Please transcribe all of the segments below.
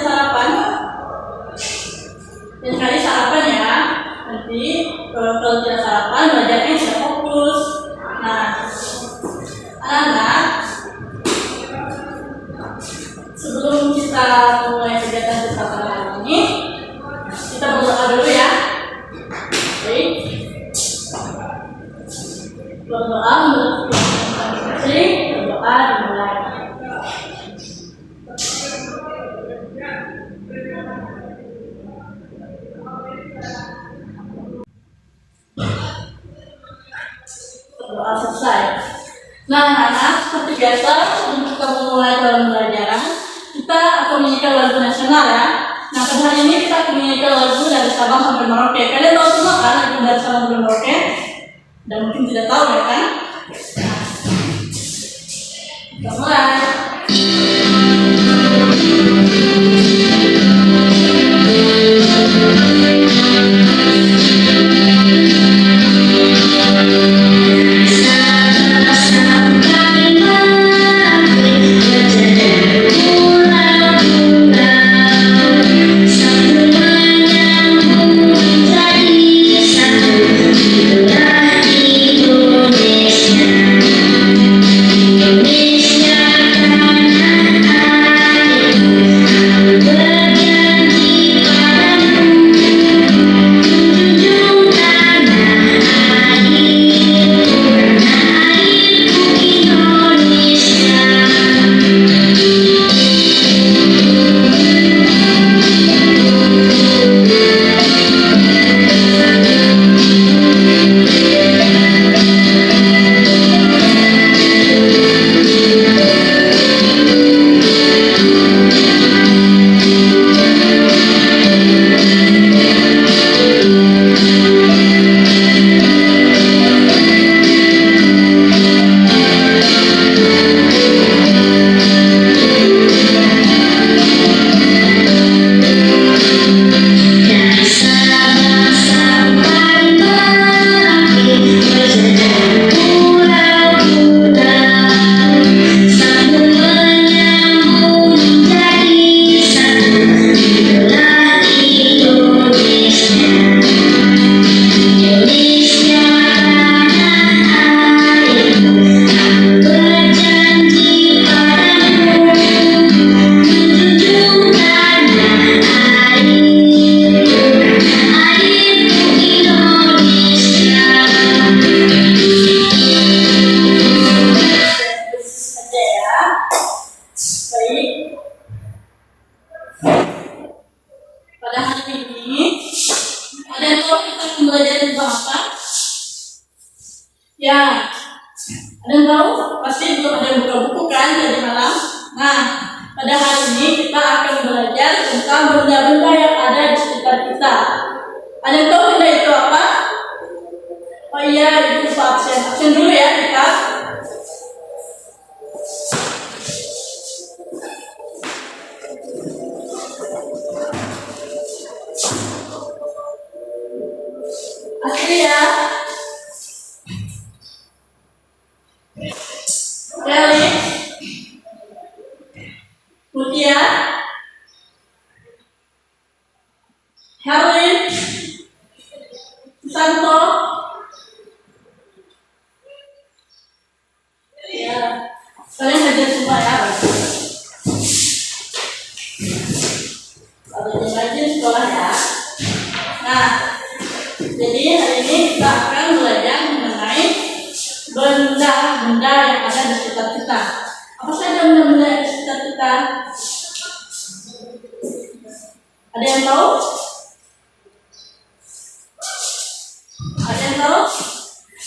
sarapan. Yang kali sarapan ya. Nanti kalau tidak sarapan belajarnya tidak fokus. Nah, anak-anak, sebelum kita mulai kegiatan kita pada hari ini, kita berdoa dulu ya. Baik. Berdoa menurut masing-masing, berdoa dimulai. Berdoa selesai. Nah, anak-anak, seperti biasa untuk kita memulai dalam pembelajaran, kita akan menyanyikan lagu nasional ya. Nah, pada hari ini kita akan menyanyikan lagu dari Sabang sampai Merauke. Kalian tahu semua kan lagu dari Sabang sampai Merauke? Dan mungkin tidak tahu ya kan? Nah, kita mulai. Pada hari ini, ada yang tahu kita belajar tentang apa? Ya, ada yang tahu? Pasti belum ada yang buka buku kan dari malam. Nah, pada hari ini kita akan belajar tentang benda-benda yang ada di sekitar kita. Ada yang tahu benda itu apa? Oh iya, itu absen. Absen dulu ya kita. Asli ya. Kelly, Mutia, Herlin, Susanto, ya, kalian belajar semua ya. Kalau rajin sekolah ya. Nah, jadi hari ini kita akan belajar mengenai benda-benda yang ada di sekitar kita. Apa saja benda-benda yang ada di sekitar kita? Ada yang tahu? Ada yang tahu?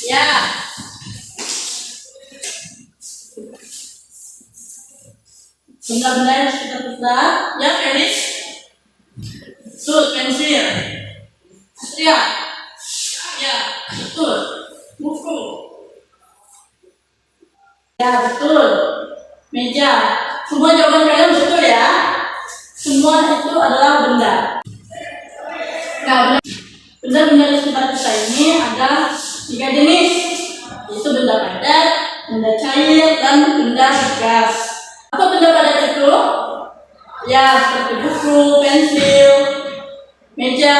Ya. Benda-benda yang di sekitar kita. Ya, Felix? Betul, pensil. Astria? Ya, betul. Buku. Ya, betul. Meja. Semua jawaban kalian betul ya? Semua itu adalah benda. Nah, benda-benda di sekitar kita ini ada 3 jenis, yaitu benda padat, benda cair, dan benda gas. Apa benda padat itu? Ya, seperti buku, pensil, meja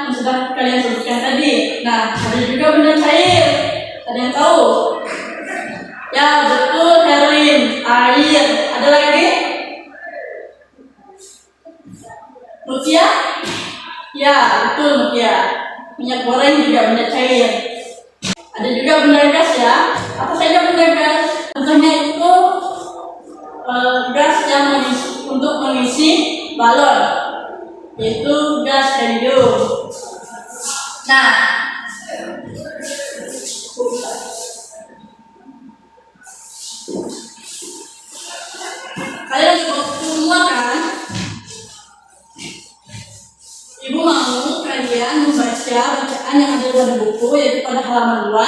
yang sudah kalian sebutkan tadi. Nah, ada juga benda cair. Ada yang tahu? Ya, betul, Herlin. Air. Ada lagi? Mutia? Ya, betul, Mutia. Minyak goreng juga benda cair. Ada juga benda gas ya. Apa saja benda gas? Contohnya itu gas yang untuk mengisi balon, yaitu gas helium. Nah, kalian semua kan? Ibu mau kalian membaca bacaan yang ada dalam buku, yaitu pada halaman 2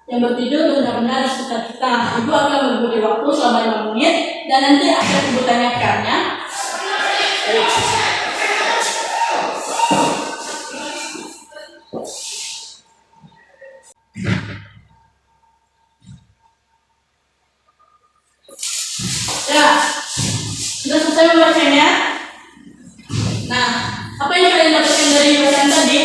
yang berjudul Benda-benda di sekitar kita. Ibu akan memberi waktu selama 5 menit dan nanti akan ibu tanyakannya. Ya, sudah selesai membacanya? Nah, apa yang kalian dapatkan dari bacaan tadi?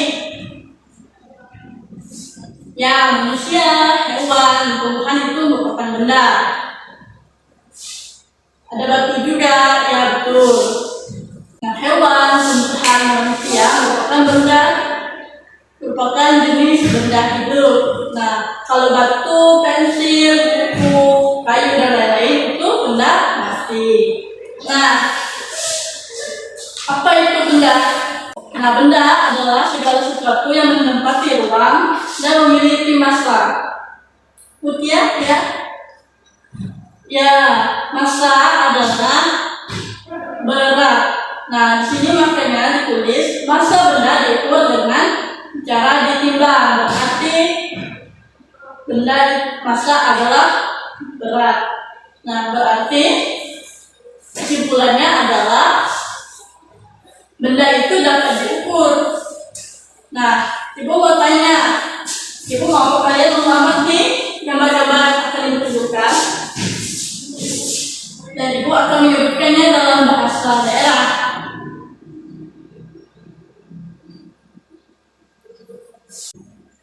Ya, manusia, hewan, tumbuhan itu merupakan benda. Ada batu juga, ya betul. Nah, hewan, tumbuhan, manusia merupakan jenis benda hidup. Nah, kalau batu, pensil, buku, kayu dan lain-lain itu benda mati. Nah, apa itu benda? Nah, benda adalah segala sesuatu yang menempati ruang dan memiliki massa. Mutia, ya? Ya, massa adalah berat. Nah, di sini makanya ditulis massa benda diukur dengan cara ditimbang. Berarti benda massa adalah berat. Nah, berarti kesimpulannya adalah benda itu dapat diukur. Nah, ibu mau tanya, ibu mau kalian mengamati gambar-gambar yang akan ibu tunjukkan, dan ibu akan menyebutkannya dalam bahasa daerah.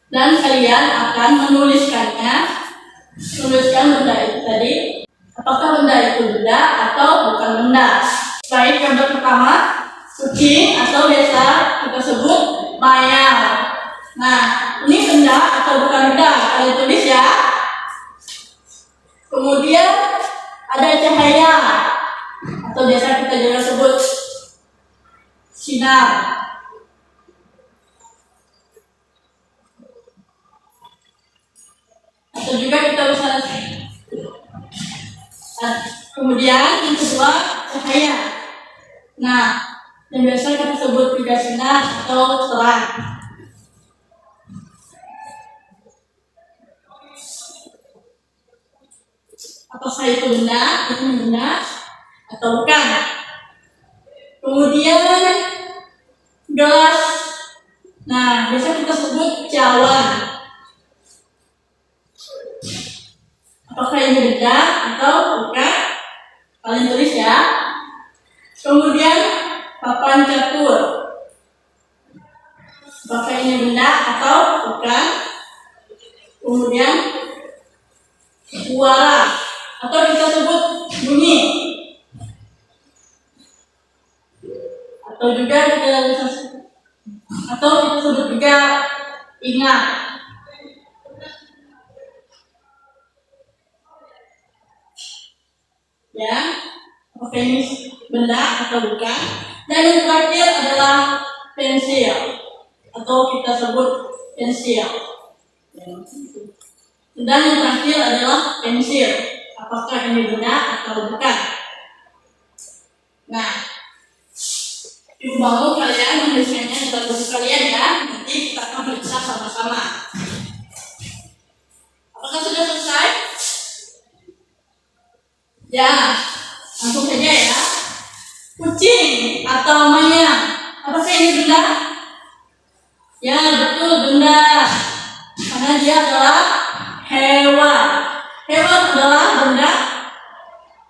Dan kalian akan menuliskan benda itu tadi, apakah benda itu benda atau bukan benda. Baik, gambar pertama, kucing atau biasa kita sebut mayang. Nah, ini benda atau bukan benda? Kalian tulis ya. Kemudian ada cahaya atau biasa kita juga sebut sinar. Atau juga kita bisa kemudian yang kedua cahaya. Nah, yang biasa kita sebut juga sinar atau terang. Apakah itu benda atau bukan? Kemudian gelas. Nah, biasa kita sebut cawan. Apakah ini benda atau bukan? Kalian tulis ya. Kemudian papan catur. Apakah ini benda atau bukan? Kemudian suara atau kita sebut bunyi. Atau kita sebut juga ingat. Ya, apakah ini benda atau bukan? Dan yang terakhir adalah pensil atau kita sebut pensil. Dan yang terakhir adalah pensil. Apakah ini benda atau bukan? Nah, ibu mau kalian menuliskannya dalam buku kalian ya. Nanti kita akan periksa sama-sama. Apakah sudah selesai? Ya, langsung saja ya. Kucing atau mayang, apakah ini benda? Ya, betul benda. Karena dia adalah hewan. Hewan adalah benda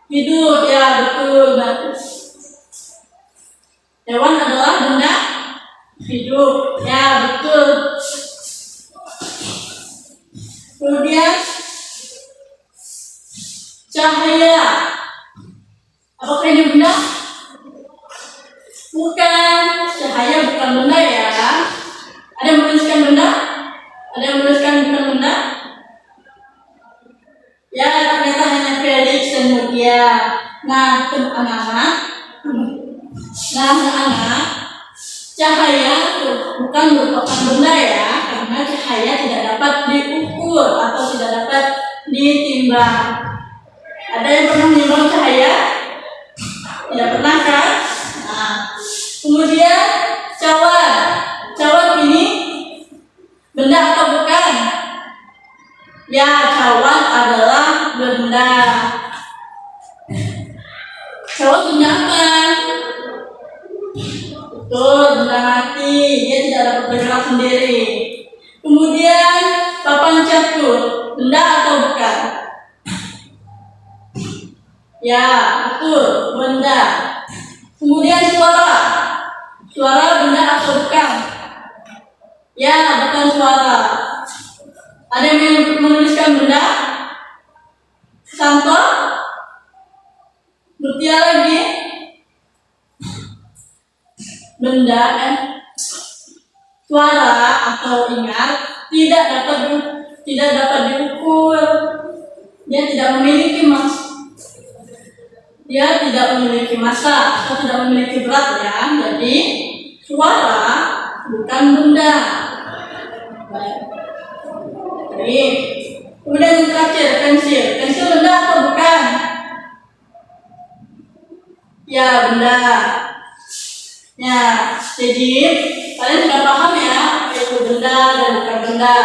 hidup, ya betul. Hewan adalah benda hidup. Ya, betul. Kemudian cahaya. Apakah ini benda? Bukan. Cahaya bukan benda ya. Ada yang menuliskan benda? Ada yang menuliskan bukan benda? Ya, ternyata hanya Felix dan Mutia. Nah, anak-anak. Cahaya bukan merupakan benda ya, karena cahaya tidak dapat diukur atau tidak dapat ditimbang. Ada yang pernah menimbang cahaya? Tidak pernah kan? Nah, kemudian cawan. Cawan ini benda atau bukan? Ya, cawan adalah benda. Cawan benda apa? Betul, benda mati. Dia tidak dapat bergerak sendiri. Kemudian papan catur, benda atau bukan? Ya, betul, benda. Kemudian suara. Suara benda atau bukan? Ya, bukan suara. Ada yang menuliskan benda? Santo? Mutia lagi? Benda suara atau ingat tidak dapat diukur. Dia tidak memiliki massa atau tidak memiliki berat ya. Jadi suara bukan benda. Baik. Kemudian yang terakhir pensil. Pensil benda atau bukan? Ya, benda. Ya, jadi kalian sudah paham ya itu benda dan bukan benda.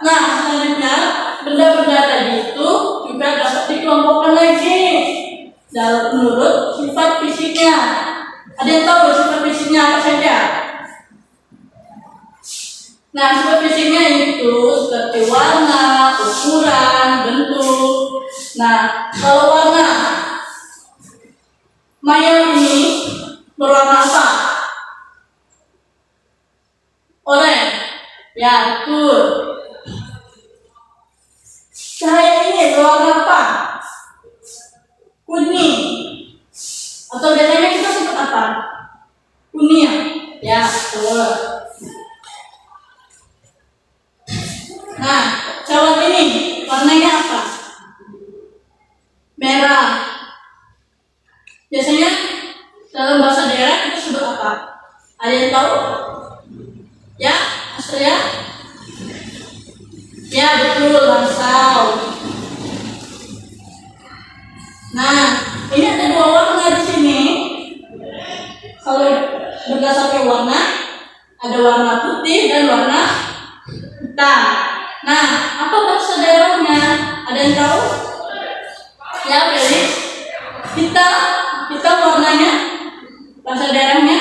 Nah, selanjutnya benda-benda tadi itu juga dapat dikelompokkan lagi menurut sifat fisiknya. Ada yang tahu sifat fisiknya apa saja? Nah, sifat fisiknya itu seperti warna, ukuran, bentuk. Nah, kalau warna, mayang ini berwarna apa? Oranye. Ya, betul. Cahaya ini berwarna apa? Kuning. Atau biasanya kita sebut apa? Kuning. Ya, betul. Nah, cawan ini warnanya apa? Merah. Biasanya dalam bahasa daerah kita sebut apa? Ada yang tahu? Ya, Astria? Ya, betul, langsau. Nah, ini ada dua warna di sini. Kalau berdasarkan warna, ada warna putih dan warna hitam. Nah, apa bahasa daerahnya? Ada yang tahu? Ya, Felix. Hitam warnanya? Bahasa daerahnya?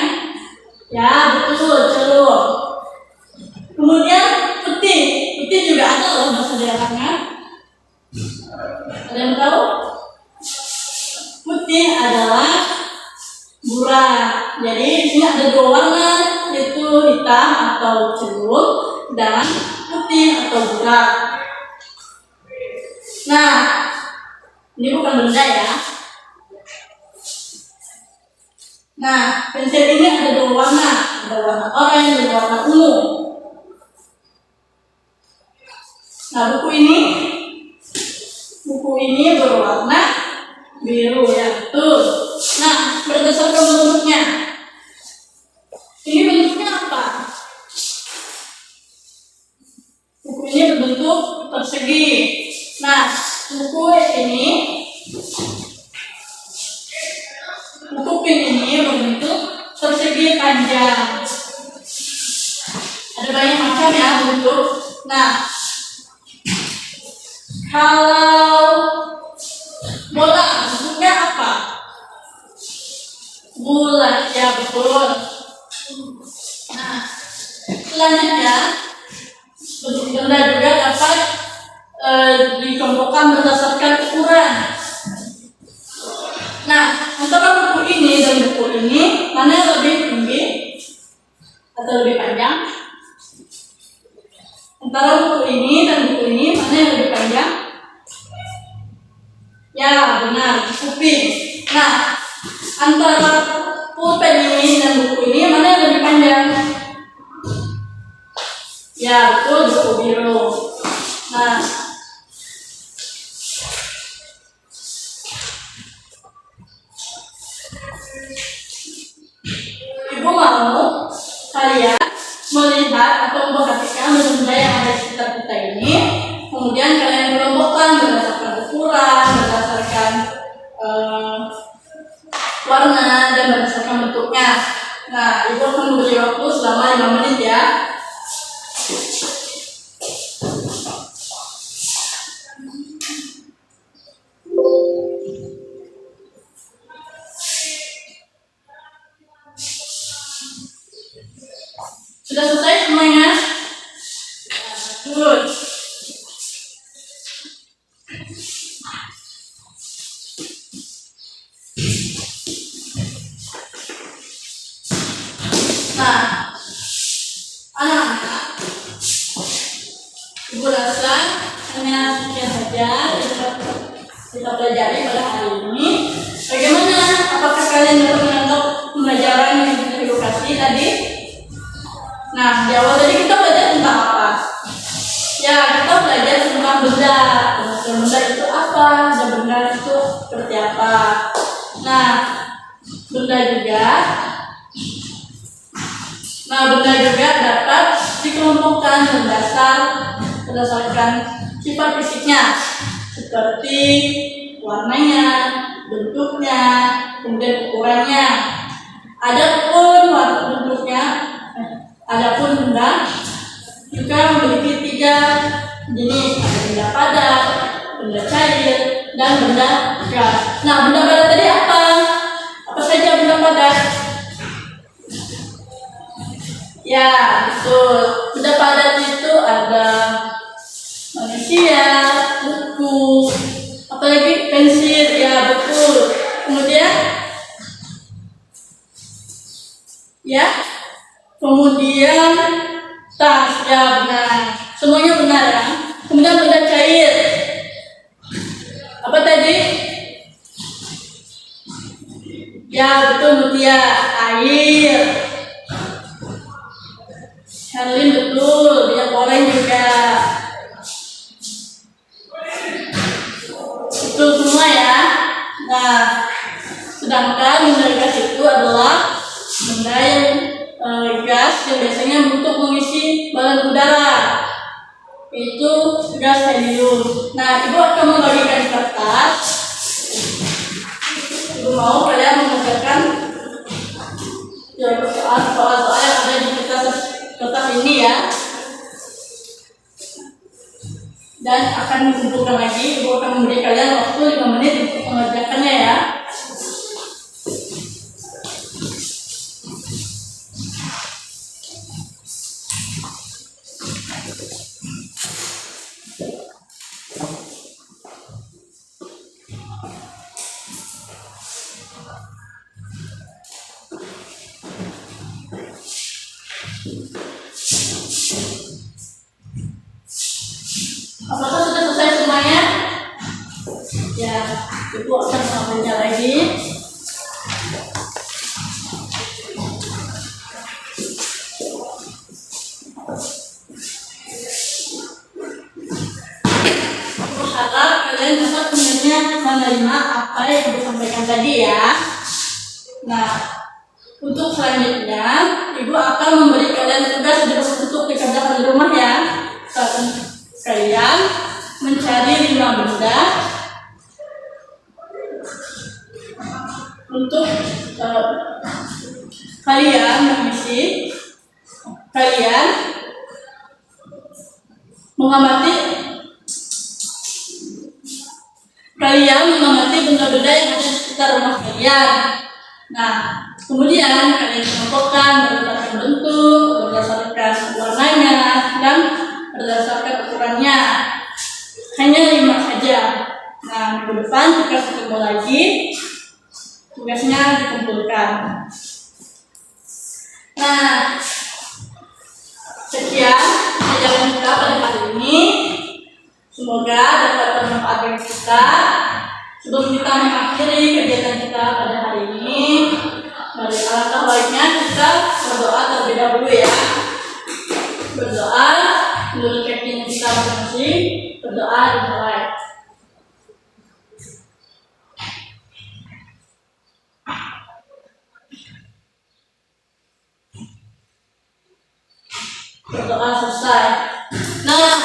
Ya, betul, celur. Kemudian putih juga ada loh bahasa daerahnya. Ada yang tahu? Putih adalah burak. Jadi di sini ada dua warna, yaitu hitam atau celur dan putih atau burak. Nah, ini bukan benda ya. Nah, pensil ini ada dua warna, ada warna oranye dan warna ungu. Nah, buku ini berwarna biru ya, betul. Nah, berdasarkan bentuknya, ini bentuknya apa? Buku ini berbentuk persegi. Nah, buku pink ini berbentuk persegi panjang. Ada banyak macam ya bentuk. Nah, kalau bola bentuknya apa? Bulat ya, betul. Nah, selanjutnya bentuk benda juga dapat dikelompokkan berdasarkan ukuran. Nah, antara buku ini dan buku ini mana yang lebih tinggi Nah, antara pulpen ini dan buku ini mana yang lebih panjang? Ya, betul, buku biru. Nah, Ibu mau kalian melihat atau memperhatikan benda yang ada di sekitar kita ini, kemudian kalian kelompokkan berdasarkan ukuran, berdasarkan warna, dan berdasarkan bentuknya. Nah, Ibu akan memberi waktu selama 5 menit ya. Sudah selesai semuanya? Good. Nah, anak-anak, Ibu rasa hanya sekian saja kita pelajari pada hari ini. Bagaimana? Apakah kalian dapat menangkap pembelajaran yang kita edukasi tadi? Nah, di awal tadi kita belajar tentang apa? Ya, kita belajar tentang benda. Benda itu apa? Dan benda itu seperti apa? Nah, benda juga dapat dikelompokkan berdasarkan sifat fisiknya, seperti warnanya, bentuknya, kemudian ukurannya. Adapun benda juga memiliki 3 jenis, ada benda padat, benda cair, dan benda gas. Nah, benda padat tadi apa? Apa saja benda padat? Ya, betul. Benda padat itu ada manusia, buku, apalagi pensil. Ya, betul. Kemudian tas. Ya, benar. Semuanya benar ya. Kemudian benda cair. Apa tadi? Ya, betul, Mutia. Air. Herlin, betul. Minyak goreng juga. Betul semua ya. Nah, sedangkan benda gas itu adalah benda yang gas yang biasanya untuk mengisi balon udara, itu gas helium. Nah, Ibu akan membagikan kertas. Ibu mau kalian mengerjakan soal-soal yang ada di kertas ini ya, dan akan dikumpulkan lagi. Ibu akan memberi kalian waktu 5 menit untuk mengerjakannya ya. Apakah sudah selesai semuanya? Ya, Ibu akan mengambilnya lagi. Aku harap kalian dapat menerima apa yang Ibu sampaikan tadi ya. Nah, untuk selanjutnya Ibu akan memberi kalian tugas untuk dikerjakan di rumah ya. Kalian mencari 5 benda untuk kalian mengisi. Kalian mengamati benda-benda yang ada di sekitar rumah kalian. Nah, kemudian kalian kelompokkan berdasarkan bentuk, berdasarkan warnanya, dan berdasarkan ukurannya. Hanya 5 saja. Nah, minggu depan kita ketemu lagi, tugasnya dikumpulkan. Nah, sekian pelajaran kita pada hari ini. Semoga dapat bermanfaat bagi kita. Sebelum kita mengakhiri kegiatan kita pada hari ini, dari alangkah baiknya kita berdoa terlebih dahulu ya. Berdoa menurut keyakinan kita masing-masing. Berdoa dimulai. Berdoa selesai. Nah,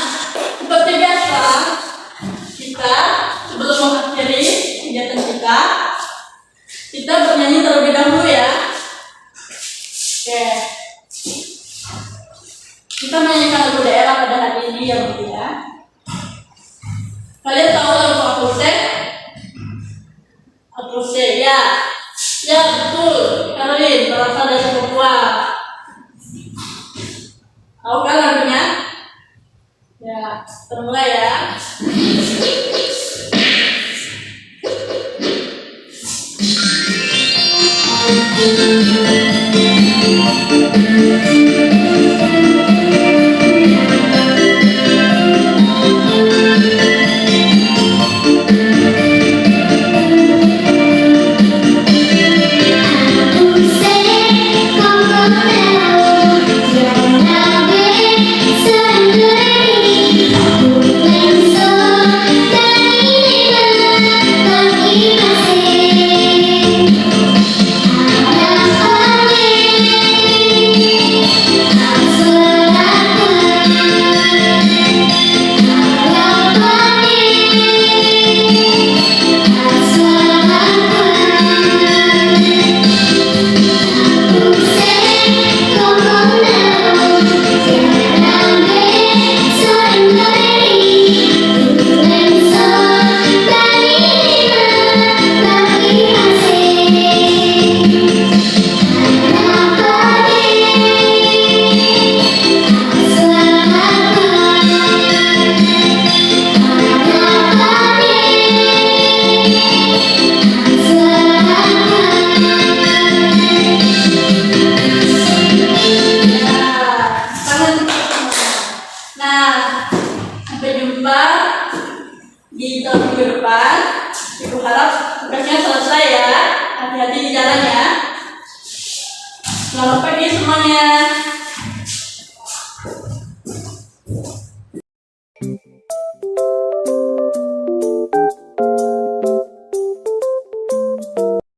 seperti biasa kita sebelum mengakhiri kegiatan kita bernyanyi terlebih dahulu ya. Oke. Kita menyanyikan lagu daerah pada hari ini ya Bu ya. Kalian tahu lagu Akuse? Akuse ya. Ya betul. Caroline berasal dari Papua. Tahu kan lagunya? Ya, termulai ya. Di tahun minggu depan. Ibu harap tugasnya selesai ya. Hati-hati di jalan ya. Selamat pagi semuanya.